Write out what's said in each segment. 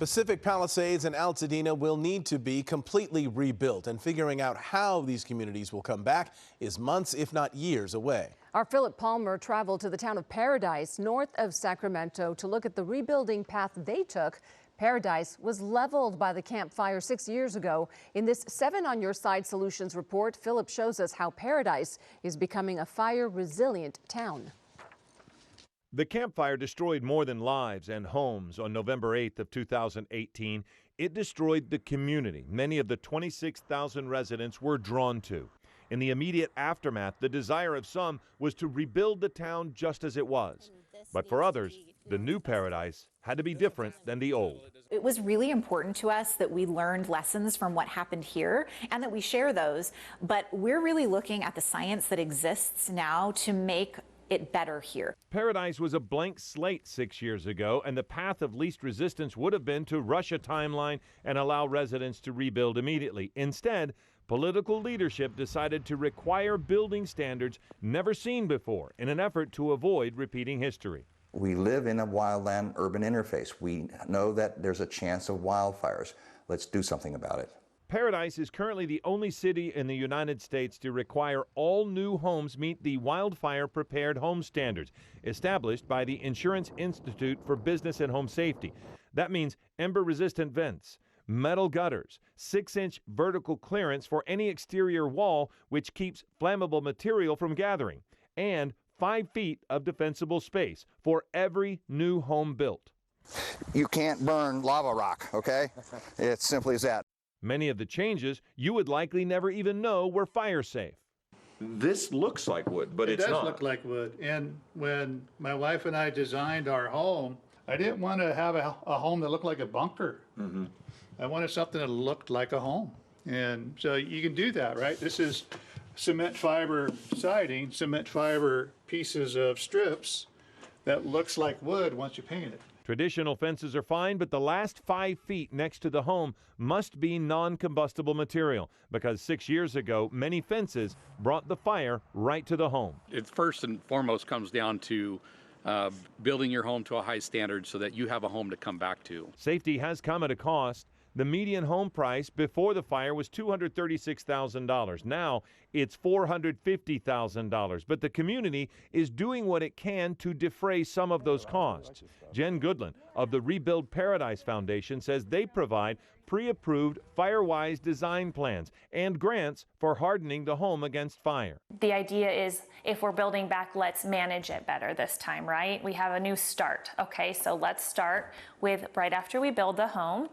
Pacific Palisades and Altadena will need to be completely rebuilt, and figuring out how these communities will come back is months, if not years, away. Our Philip Palmer traveled to the town of Paradise, north of Sacramento, to look at the rebuilding path they took. Paradise was leveled by the Camp Fire 6 years ago. In this 7 on Your Side Solutions report, Philip shows us how Paradise is becoming a fire-resilient town. The Camp Fire destroyed more than lives and homes. On November 8th of 2018, it destroyed the community many of the 26,000 residents were drawn to. In the immediate aftermath, the desire of some was to rebuild the town just as it was. But for others, the new Paradise had to be different than the old. It was really important to us that we learned lessons from what happened here and that we share those. But we're really looking at the science that exists now to make it better here. Paradise was a blank slate 6 years ago, and the path of least resistance would have been to rush a timeline and allow residents to rebuild immediately. Instead, political leadership decided to require building standards never seen before in an effort to avoid repeating history. We live in a wildland-urban interface. We know that there's a chance of wildfires. Let's do something about it. Paradise is currently the only city in the United States to require all new homes meet the wildfire prepared home standards established by the Insurance Institute for Business and Home Safety. That means ember-resistant vents, metal gutters, 6-inch vertical clearance for any exterior wall which keeps flammable material from gathering, and 5 feet of defensible space for every new home built. You can't burn lava rock, okay? It's simply as that. Many of the changes you would likely never even know were fire safe. This looks like wood, but it's not. It does look like wood. And when my wife and I designed our home, I didn't want to have a home that looked like a bunker. Mm-hmm. I wanted something that looked like a home. And so you can do that, right? This is cement fiber siding, cement fiber pieces of strips that looks like wood once you paint it. Traditional fences are fine, but the last 5 feet next to the home must be non-combustible material because 6 years ago, many fences brought the fire right to the home. It first and foremost comes down to building your home to a high standard so that you have a home to come back to. Safety has come at a cost. The median home price before the fire was $236,000. Now it's $450,000. But the community is doing what it can to defray some of those costs. Jen Goodland of the Rebuild Paradise Foundation says they provide pre-approved FireWise design plans and grants for hardening the home against fire. The idea is if we're building back, let's manage it better this time, right? We have a new start. Okay, so let's start with right after we build the home.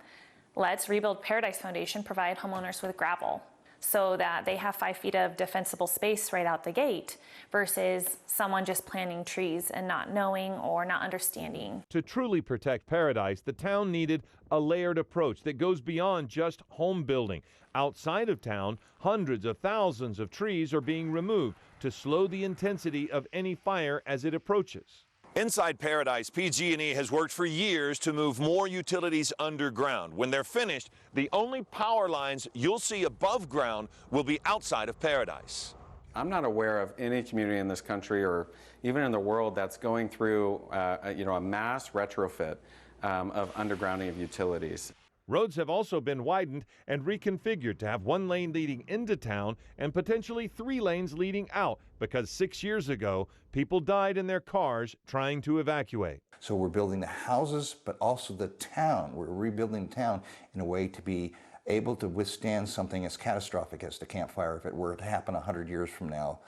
Let's Rebuild Paradise Foundation provide homeowners with gravel so that they have 5 feet of defensible space right out the gate versus someone just planting trees and not knowing or not understanding. To truly protect Paradise, the town needed a layered approach that goes beyond just home building. Outside of town, hundreds of thousands of trees are being removed to slow the intensity of any fire as it approaches. Inside Paradise, PG&E has worked for years to move more utilities underground. When they're finished, the only power lines you'll see above ground will be outside of Paradise. I'm not aware of any community in this country or even in the world that's going through a mass retrofit of undergrounding of utilities. Roads have also been widened and reconfigured to have 1 lane leading into town and potentially 3 lanes leading out because 6 years ago, people died in their cars trying to evacuate. So we're building the houses, but also the town. We're rebuilding the town in a way to be able to withstand something as catastrophic as the Camp Fire if it were to happen 100 years from now.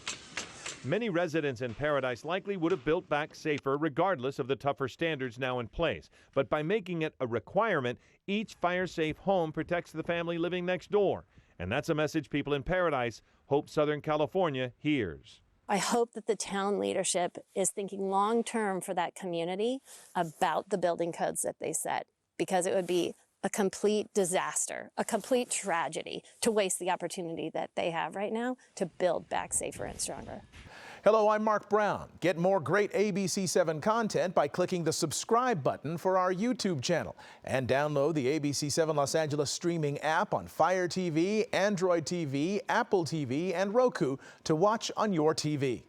Many residents in Paradise likely would have built back safer regardless of the tougher standards now in place. But by making it a requirement, each fire-safe home protects the family living next door. And that's a message people in Paradise hope Southern California hears. I hope that the town leadership is thinking long-term for that community about the building codes that they set, because it would be a complete disaster, a complete tragedy to waste the opportunity that they have right now to build back safer and stronger. Hello, I'm Mark Brown. Get more great ABC7 content by clicking the subscribe button for our YouTube channel and download the ABC7 Los Angeles streaming app on Fire TV, Android TV, Apple TV, and Roku to watch on your TV.